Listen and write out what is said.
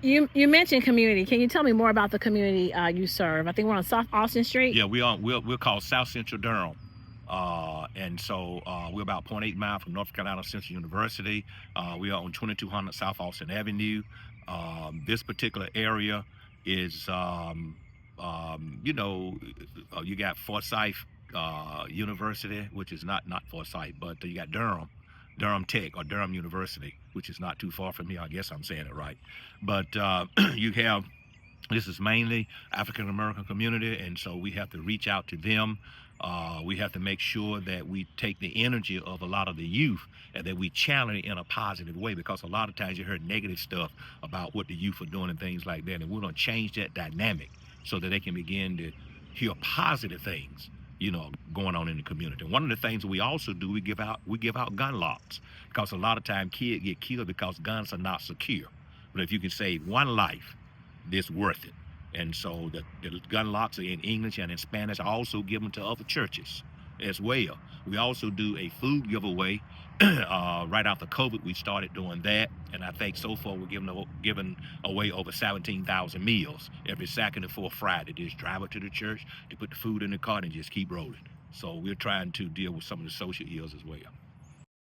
You mentioned community. Can you tell me more about the community you serve? I think we're on South Austin Street. Yeah, we're called South Central Durham. And so we're about 0.8 miles from North Carolina Central University. We are on 2200 South Austin Avenue. This particular area is, you got Forsyth University, which is not Forsyth, but you got Durham Tech or Durham University, which is not too far from here. I guess I'm saying it right. But you have this is mainly African American community, and so we have to reach out to them. We have to make sure that we take the energy of a lot of the youth and that we channel it in a positive way, because a lot of times you hear negative stuff about what the youth are doing and things like that, and we're going to change that dynamic so that they can begin to hear positive things, going on in the community. And one of the things that we also do, we give out gun locks, because a lot of times kids get killed because guns are not secure. But if you can save one life, this worth it. And so the gun locks are in English and in Spanish. I also give them to other churches as well. We also do a food giveaway. Right after COVID, we started doing that, and I think so far we're giving away over 17,000 meals every second and fourth Friday. Just drive up to the church, to put the food in the cart, and just keep rolling. So we're trying to deal with some of the social ills as well.